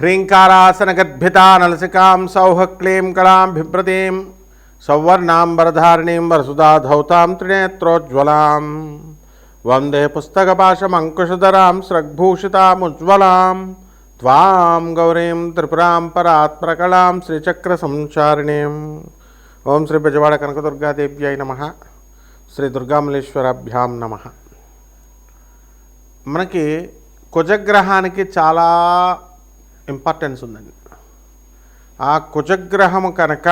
హ్రీంకారాసనగద్భితా నలసికాం సౌహక్లీం కళాం బిభ్రతీం సౌవర్ణాంబరధారిణీం వరసుధాధౌతాం త్రినేత్రోజ్వలాం వందే పుస్తకపాశమంకుశధరాం స్రగ్భూషితాముజ్వలాం త్వాం గౌరీం త్రిపురాం పరాత్పరకళాం శ్రీచక్రసంచారిణీం. ఓం శ్రీ బెజవాడ కనకదుర్గాదేవ్యై నమః. శ్రీ దుర్గామల్లేశ్వరాభ్యాం నమః. మనకి కుజగ్రహానికి చాలా ఇంపార్టెన్స్ ఉందండి. ఆ కుజగ్రహము కనుక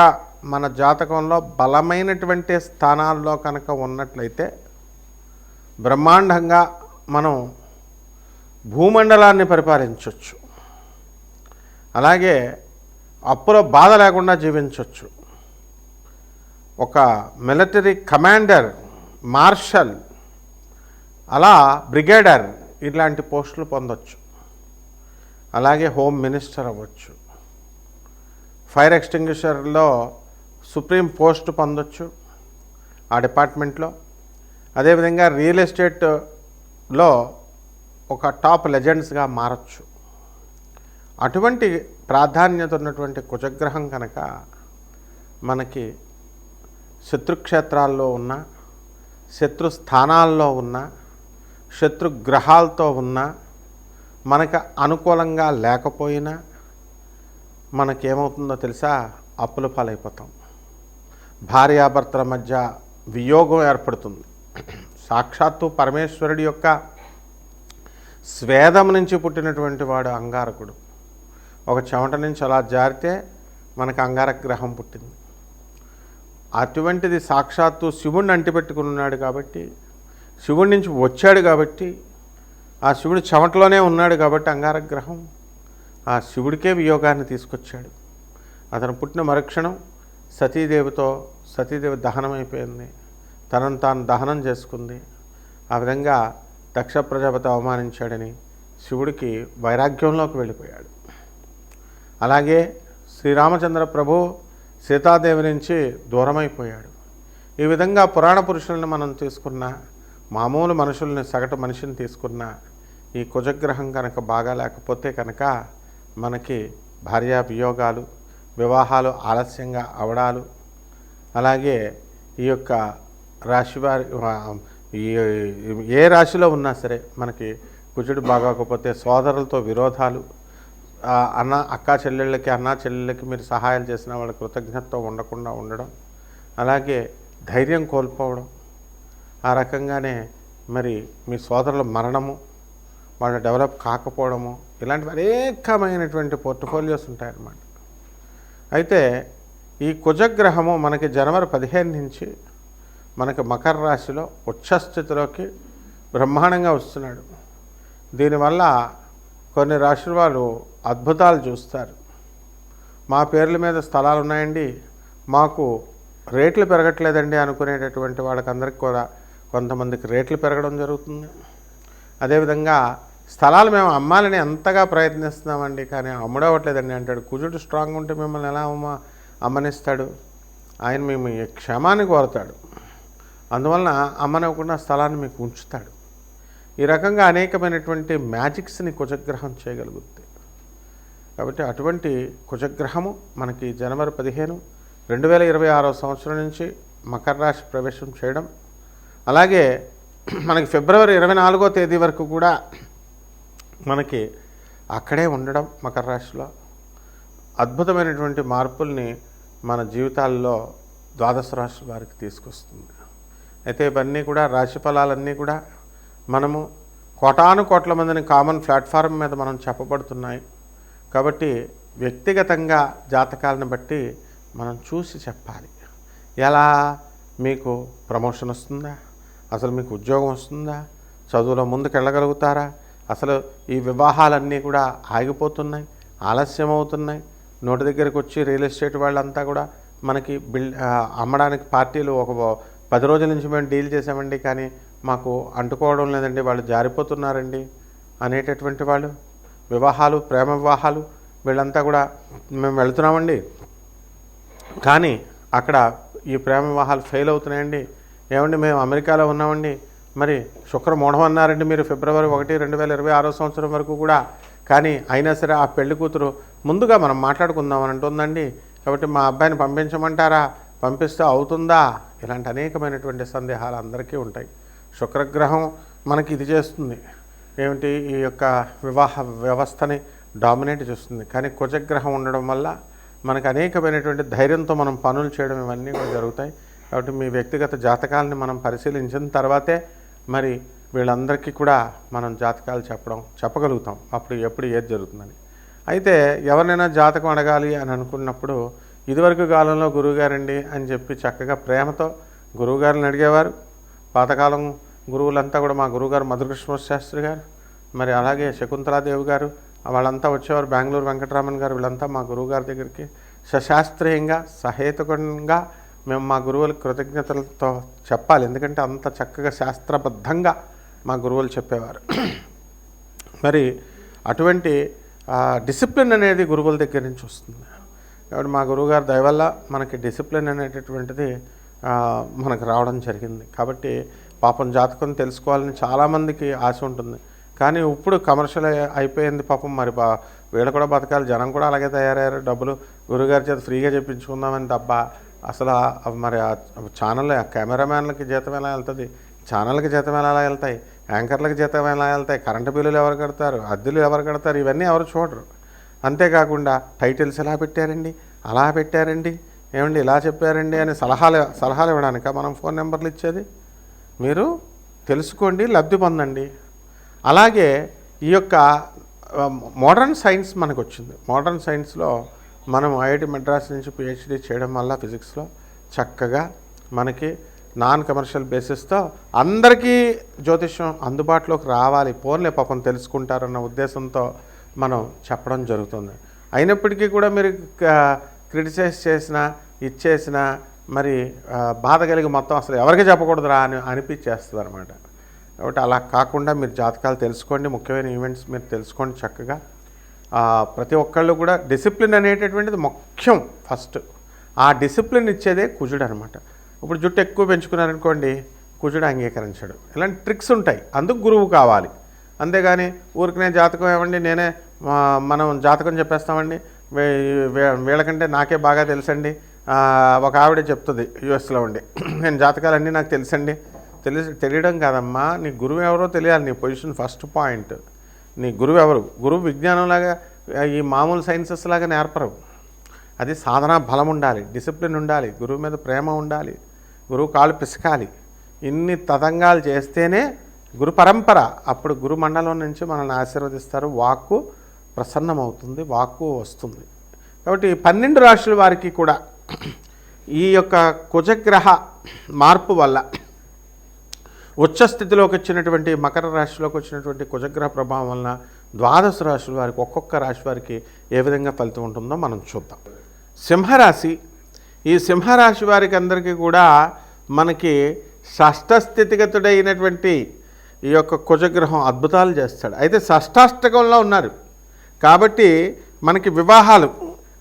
మన జాతకంలో బలమైనటువంటి స్థానాల్లో కనుక ఉన్నట్లయితే బ్రహ్మాండంగా మనం భూమండలాన్ని పరిపాలించవచ్చు. అలాగే అప్పుల బాధ లేకుండా జీవించవచ్చు. ఒక మిలిటరీ కమాండర్, మార్షల్, అలా బ్రిగేడర్ ఇలాంటి పోస్టులు పొందొచ్చు. అలాగే హోమ్ మినిస్టర్ అవ్వచ్చు. ఫైర్ ఎక్స్టింగ్విషర్లో సుప్రీం పోస్ట్ పొందొచ్చు ఆ డిపార్ట్మెంట్లో. అదేవిధంగా రియల్ ఎస్టేట్లో ఒక టాప్ లెజెండ్స్గా మారచ్చు. అటువంటి ప్రాధాన్యత ఉన్నటువంటి కుజగ్రహం కనుక మనకి శత్రుక్షేత్రాల్లో ఉన్న, శత్రు స్థానాల్లో ఉన్న, శత్రుగ్రహాలతో ఉన్న, మనకు అనుకూలంగా లేకపోయినా మనకేమవుతుందో తెలుసా? అప్పుల పాలైపోతాం. భార్యాభర్తల మధ్య వియోగం ఏర్పడుతుంది. సాక్షాత్తు పరమేశ్వరుడి యొక్క స్వేదం నుంచి పుట్టినటువంటి వాడు అంగారకుడు. ఒక చెమట నుంచి అలా జారితే మనకు అంగారక గ్రహం పుట్టింది. అటువంటిది సాక్షాత్తు శివుడిని అంటిపెట్టుకుని ఉన్నాడు కాబట్టి, శివుడి నుంచి వచ్చాడు కాబట్టి, ఆ శివుడు చెమటలోనే ఉన్నాడు కాబట్టి అంగారక గ్రహం ఆ శివుడికే వియోగాన్ని తీసుకొచ్చాడు. అతను పుట్టిన మరుక్షణం సతీదేవి దహనం అయిపోయింది. తనను తాను దహనం చేసుకుంది. ఆ విధంగా దక్ష ప్రజాపతి అవమానించాడని శివుడికి వైరాగ్యంలోకి వెళ్ళిపోయాడు. అలాగే శ్రీరామచంద్ర ప్రభు సీతాదేవి నుంచి దూరమైపోయాడు. ఈ విధంగా పురాణ పురుషులను మనం తీసుకున్న, మామూలు మనుషుల్ని, సగటు మనిషిని తీసుకున్న, ఈ కుజగ్రహం కనుక బాగా లేకపోతే కనుక మనకి భార్యా వియోగాలు, వివాహాలు ఆలస్యంగా అవడాలు, అలాగే ఈ యొక్క రాశివారి ఏ రాశిలో ఉన్నా సరే మనకి కుజుడు బాగోకపోతే సోదరులతో విరోధాలు, అక్కా చెల్లెళ్ళకి మీరు సహాయాలు చేసిన వాళ్ళ కృతజ్ఞతతో ఉండకుండా ఉండడం, అలాగే ధైర్యం కోల్పోవడం, ఆ రకంగానే మరి మీ సోదరుల మరణము, వాళ్ళు డెవలప్ కాకపోవడము, ఇలాంటివి అనేకమైనటువంటి పోర్ట్ఫోలియోస్ ఉంటాయన్నమాట. అయితే ఈ కుజగ్రహము మనకి జనవరి 15 నుంచి మనకి మకర రాశిలో ఉచ్చస్థితిలోకి బ్రహ్మాండంగా వస్తున్నాడు. దీనివల్ల కొన్ని రాశుల వాళ్ళు అద్భుతాలు చూస్తారు. మా పేర్ల మీద స్థలాలు ఉన్నాయండి, మాకు రేట్లు పెరగట్లేదండి అనుకునేటటువంటి వాళ్ళకందరికీ కూడా కొంతమందికి రేట్లు పెరగడం జరుగుతుంది. అదేవిధంగా స్థలాలు మేము అమ్మాలని ఎంతగా ప్రయత్నిస్తున్నామండి, కానీ అమ్ముడవట్లేదండి అంటాడు. కుజుడు స్ట్రాంగ్ ఉంటే మిమ్మల్ని ఎలా అమ్మనిస్తాడు? ఆయన మేము క్షమాన్ని కోరుతాడు. అందువలన అమ్మనివ్వకుండా స్థలాన్ని మీకు ఉంచుతాడు. ఈ రకంగా అనేకమైనటువంటి మ్యాజిక్స్ని కుజగ్రహం చేయగలుగుతుంది. కాబట్టి అటువంటి కుజగ్రహము మనకి జనవరి 15, 2026 సంవత్సరం నుంచి మకర రాశి ప్రవేశం చేయడం, అలాగే మనకి ఫిబ్రవరి 24వ తేదీ వరకు కూడా మనకి అక్కడే ఉండడం మకర రాశిలో అద్భుతమైనటువంటి మార్పుల్ని మన జీవితాల్లో ద్వాదశ రాశి వారికి తీసుకొస్తుంది. అయితే ఇవన్నీ కూడా రాశి ఫలాలన్నీ కూడా మనము కోటాను కోట్ల మందిని కామన్ ప్లాట్ఫారం మీద మనం చెప్పబడుతున్నాయి కాబట్టి వ్యక్తిగతంగా జాతకాలను బట్టి మనం చూసి చెప్పాలి. ఎలా మీకు ప్రమోషన్ వస్తుందా, అసలు మీకు ఉద్యోగం వస్తుందా, చదువులో ముందుకు వెళ్ళగలుగుతారా, అసలు ఈ వివాహాలన్నీ కూడా ఆగిపోతున్నాయి, ఆలస్యం అవుతున్నాయి. నోటి దగ్గరికి వచ్చి రియల్ ఎస్టేట్ వాళ్ళంతా కూడా మనకి అమ్మడానికి పార్టీలు ఒక 10 రోజుల నుంచి మేము డీల్ చేసామండి, కానీ మాకు అంటుకోవడం లేదండి, వాళ్ళు జారిపోతున్నారండి అనేటటువంటి వాళ్ళు, వివాహాలు, ప్రేమ వివాహాలు, వీళ్ళంతా కూడా మేము వెళుతున్నామండి కానీ అక్కడ ఈ ప్రేమ వివాహాలు ఫెయిల్ అవుతున్నాయండి, ఏమండి మేము అమెరికాలో ఉన్నామండి, మరి శుక్రమూఢం అన్నారండి మీరు ఫిబ్రవరి 1, 2026 సంవత్సరం వరకు కూడా, కానీ అయినా సరే ఆ పెళ్లి కూతురు ముందుగా మనం మాట్లాడుకుందామని అంటుందండి. కాబట్టి మా అబ్బాయిని పంపించమంటారా, పంపిస్తే అవుతుందా, ఇలాంటి అనేకమైనటువంటి సందేహాలు అందరికీ ఉంటాయి. శుక్రగ్రహం మనకి ఇది చేస్తుంది ఏమిటి, ఈ యొక్క వివాహ వ్యవస్థని డామినేట్ చేస్తుంది. కానీ కుజగ్రహం ఉండడం వల్ల మనకు అనేకమైనటువంటి ధైర్యంతో మనం పనులు చేయడం ఇవన్నీ కూడా జరుగుతాయి. కాబట్టి మీ వ్యక్తిగత జాతకాలని మనం పరిశీలించిన తర్వాతే మరి వీళ్ళందరికీ కూడా మనం జాతకాలు చెప్పగలుగుతాం, అప్పుడు ఎప్పుడు ఏది జరుగుతుందని. అయితే ఎవరినైనా జాతకం అడగాలి అని అనుకున్నప్పుడు ఇదివరకు కాలంలో గురువుగారండి అని చెప్పి చక్కగా ప్రేమతో గురువుగారిని అడిగేవారు. పాతకాలం గురువులంతా కూడా మా గురువుగారు మధుకృష్ణ శాస్త్రి గారు, మరి అలాగే శకుంతలాదేవి గారు, వాళ్ళంతా వచ్చేవారు. బెంగళూరు వెంకటరామన్ గారు, వీళ్ళంతా మా గురువుగారి దగ్గరికి సశాస్త్రీయంగా సహేతుకంగా మేము మా గురువులకు కృతజ్ఞతలతో చెప్పాలి. ఎందుకంటే అంత చక్కగా శాస్త్రబద్ధంగా మా గురువులు చెప్పేవారు. మరి అటువంటి డిసిప్లిన్ అనేది గురువుల దగ్గర నుంచి వస్తుంది. కాబట్టి మా గురువుగారు దయవల్ల మనకి డిసిప్లిన్ అనేటటువంటిది మనకు రావడం జరిగింది. కాబట్టి పాపం జాతకం తెలుసుకోవాలని చాలామందికి ఆశ ఉంటుంది. కానీ ఇప్పుడు కమర్షియల్ అయిపోయింది పాపం. మరి వీళ్ళు కూడా బతకాలి, జనం కూడా అలాగే తయారయ్యారు. డబ్బులు గురువుగారి చేత ఫ్రీగా చెప్పించుకుందామని తప్ప అసలు మరి ఆ ఛానల్ కెమెరామ్యాన్లకి జీతం ఎలా వెళ్తుంది, ఛానల్కి జీతం ఎలా వెళ్తాయి, యాంకర్లకు జీతం ఎలా వెళ్తాయి, కరెంటు బిల్లులు ఎవరు కడతారు, అద్దెలు ఎవరు కడతారు, ఇవన్నీ ఎవరు చూడరు. అంతేకాకుండా టైటిల్స్ ఎలా పెట్టారండి, అలా పెట్టారండి, ఏమండి ఇలా చెప్పారండి అని సలహాలు ఇవ్వడానిక మనం ఫోన్ నెంబర్లు ఇచ్చేది? మీరు తెలుసుకోండి, లబ్ధి పొందండి. అలాగే ఈ యొక్క మోడర్న్ సైన్స్ మనకు వచ్చింది. మోడర్న్ సైన్స్లో మనం ఐఐటి మెడ్రాస్ నుంచి పిహెచ్డి చేయడం వల్ల ఫిజిక్స్లో చక్కగా మనకి నాన్ కమర్షియల్ బేసిస్తో అందరికీ జ్యోతిష్యం అందుబాటులోకి రావాలి, ఫోన్లే పాపం తెలుసుకుంటారన్న ఉద్దేశంతో మనం చెప్పడం జరుగుతుంది. అయినప్పటికీ కూడా మీరు క్రిటిసైజ్ చేసినా ఇచ్చేసినా మరి బాధ కలిగి మొత్తం అసలు ఎవరికి చెప్పకూడదురా అని అనిపించేస్తుంది అనమాట. కాబట్టి అలా కాకుండా మీరు జాతకాలు తెలుసుకోండి, ముఖ్యమైన ఈవెంట్స్ మీరు తెలుసుకోండి చక్కగా. ప్రతి ఒక్కళ్ళు కూడా డిసిప్లిన్ అనేటటువంటిది ముఖ్యం ఫస్ట్. ఆ డిసిప్లిన్ ఇచ్చేదే కుజుడు అనమాట. ఇప్పుడు జుట్టు ఎక్కువ పెంచుకున్నారనుకోండి, కుజుడు అంగీకరించడు. ఇలాంటి ట్రిక్స్ ఉంటాయి, అందుకు గురువు కావాలి. అంతేగాని ఊరికనే జాతకం ఏమండి నేనే మనం జాతకం చెప్పేస్తామండి, వీళ్ళకంటే నాకే బాగా తెలుసండి. ఒక ఆవిడ చెప్తుంది యుఎస్లో ఉండి, నేను జాతకాలన్నీ నాకు తెలుసండి. తెలియడం కాదమ్మా, నీ గురువు ఎవరో తెలియాలి. నీ పొజిషన్ ఫస్ట్ పాయింట్. నీ గురువు ఎవరు? గురువు విజ్ఞానంలాగా ఈ మామూలు సైన్సెస్ లాగా నేర్పరు. అది సాధనా బలం ఉండాలి, డిసిప్లిన్ ఉండాలి, గురువు మీద ప్రేమ ఉండాలి, గురువు కాళ్ళు పిసకాలి. ఇన్ని తతంగాలు చేస్తేనే గురు పరంపర. అప్పుడు గురు మండలం నుంచి మనల్ని ఆశీర్వదిస్తారు, వాక్కు ప్రసన్నమవుతుంది, వాక్కు వస్తుంది. కాబట్టి 12 రాశుల వారికి కూడా ఈ యొక్క కుజగ్రహ మార్పు వల్ల ఉచ్చ స్థితిలోకి వచ్చినటువంటి మకర రాశిలోకి వచ్చినటువంటి కుజగ్రహ ప్రభావం వలన 12 రాశుల వారికి ఒక్కొక్క రాశి వారికి ఏ విధంగా ఫలితం ఉంటుందో మనం చూద్దాం. సింహరాశి. ఈ సింహరాశి వారికి అందరికీ కూడా మనకి షష్ఠ స్థితిగతుడైనటువంటి ఈ యొక్క కుజగ్రహం అద్భుతాలు చేస్తాడు. అయితే షష్ఠాష్టకంలో ఉన్నారు కాబట్టి మనకి వివాహాలు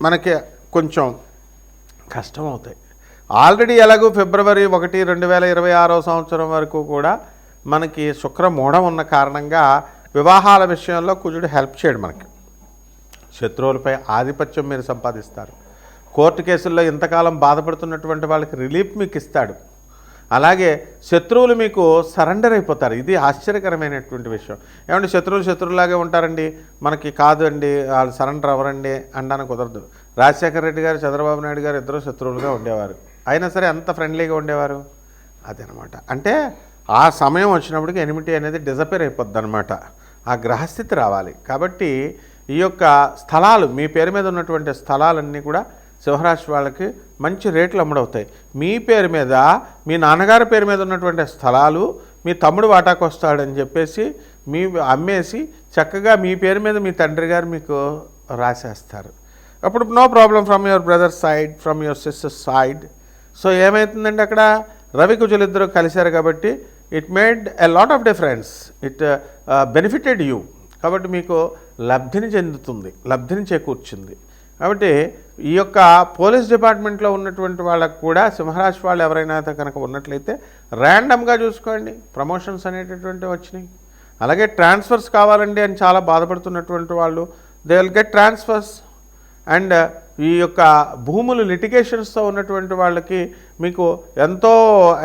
మనకి కొంచెం కష్టం అవుతాయి. ఆల్రెడీ ఎలాగో ఫిబ్రవరి 1, 2026 సంవత్సరం వరకు కూడా మనకి శుక్రమూఢం ఉన్న కారణంగా వివాహాల విషయంలో కుజుడు హెల్ప్ చేయడు. మనకి శత్రువులపై ఆధిపత్యం మీరు సంపాదిస్తారు. కోర్టు కేసుల్లో ఇంతకాలం బాధపడుతున్నటువంటి వాళ్ళకి రిలీఫ్ మీకు ఇస్తాడు. అలాగే శత్రువులు మీకు సరెండర్ అయిపోతారు. ఇది ఆశ్చర్యకరమైనటువంటి విషయం. ఏమంటే శత్రువులాగే ఉంటారండి, మనకి కాదు అండి, వాళ్ళు సరెండర్ అవ్వరండి అనడానికి కుదరదు. రాజశేఖర రెడ్డి గారు, చంద్రబాబు నాయుడు గారు ఇద్దరు శత్రువులుగా ఉండేవారు, అయినా సరే ఎంత ఫ్రెండ్లీగా ఉండేవారు. అదనమాట. అంటే ఆ సమయం వచ్చినప్పటికీ ఎనిమిటీ అనేది డిజపేర్ అయిపోద్ది అనమాట. ఆ గ్రహస్థితి రావాలి. కాబట్టి ఈ యొక్క స్థలాలు, మీ పేరు మీద ఉన్నటువంటి స్థలాలన్నీ కూడా సింహరాశి వాళ్ళకి మంచి రేట్లు అమ్ముడవుతాయి. మీ పేరు మీద, మీ నాన్నగారి పేరు మీద ఉన్నటువంటి స్థలాలు మీ తమ్ముడు వాటాకు వస్తాడని చెప్పేసి మీ అమ్మేసి చక్కగా మీ పేరు మీద మీ తండ్రి గారు మీకు రాసేస్తారు. అప్పుడు no problem from your brother side, from your sister side. So ఏమవుతుందండి, అక్కడ రవి కుజులు ఇద్దరు కలిశారు కాబట్టి it made a lot of difference. It benefited you. కాబట్టి మీకు లబ్ధిని చేకూర్చింది. కాబట్టి ఈ యొక్క పోలీస్ డిపార్ట్మెంట్లో ఉన్నటువంటి వాళ్ళకు కూడా సింహరాశి వాళ్ళు ఎవరైనా కనుక ఉన్నట్లయితే ర్యాండమ్గా చూసుకోండి, ప్రమోషన్స్ అనేటటువంటివి వచ్చినాయి. అలాగే ట్రాన్స్ఫర్స్ కావాలండి అని చాలా బాధపడుతున్నటువంటి వాళ్ళు they will get transfers. And ఈ యొక్క భూములు లిటిగేషన్స్తో ఉన్నటువంటి వాళ్ళకి మీకు ఎంతో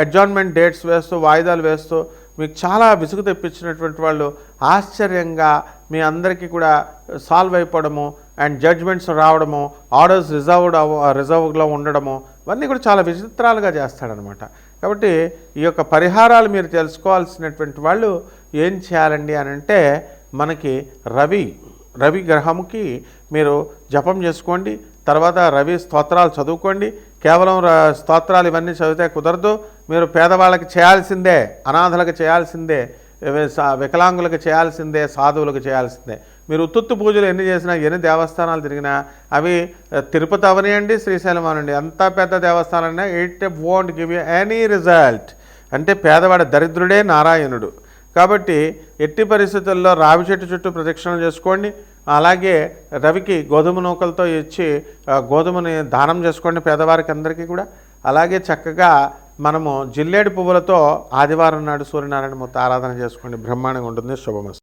అడ్జార్న్మెంట్ డేట్స్ వేస్తూ వాయిదాలు వేస్తూ మీకు చాలా విసుగు తెప్పించినటువంటి వాళ్ళు ఆశ్చర్యంగా మీ అందరికీ కూడా సాల్వ్ అయిపోవడము అండ్ జడ్జ్మెంట్స్ రావడము, ఆర్డర్స్ రిజర్వ్లో ఉండడము, ఇవన్నీ కూడా చాలా విచిత్రాలుగా చేస్తాడనమాట. కాబట్టి ఈ యొక్క పరిహారాలు మీరు తెలుసుకోవాల్సినటువంటి వాళ్ళు ఏం చేయాలండి అని అంటే, మనకి రవి గ్రహముకి మీరు జపం చేసుకోండి. తర్వాత రవి స్తోత్రాలు చదువుకోండి. కేవలం స్తోత్రాలు ఇవన్నీ చదివితే కుదరదు. మీరు పేదవాళ్ళకి చేయాల్సిందే, అనాథలకు చేయాల్సిందే, వికలాంగులకు చేయాల్సిందే, సాధువులకు చేయాల్సిందే. మీరు ఉత్తుత్తు పూజలు ఎన్ని చేసినా, ఎన్ని దేవస్థానాలు తిరిగినా, అవి తిరుపతి అవనియండి, శ్రీశైలం అవనండి, అంత పెద్ద దేవస్థానాలైనా it won't give you any result. అంటే పేదవాడి దరిద్రుడే నారాయణుడు. కాబట్టి ఎట్టి పరిస్థితుల్లో రావి చెట్టు చుట్టూ ప్రదక్షిణలు చేసుకోండి. అలాగే రవికి గోధుమ నూకలతో ఇచ్చి గోధుమని దానం చేసుకోండి పేదవారికి అందరికీ కూడా. అలాగే చక్కగా మనము జిల్లేడు పువ్వులతో ఆదివారం నాడు సూర్యనారాయణ మూర్తి ఆరాధన చేసుకోండి. బ్రహ్మాండంగా ఉంటుంది. శుభమస్తు.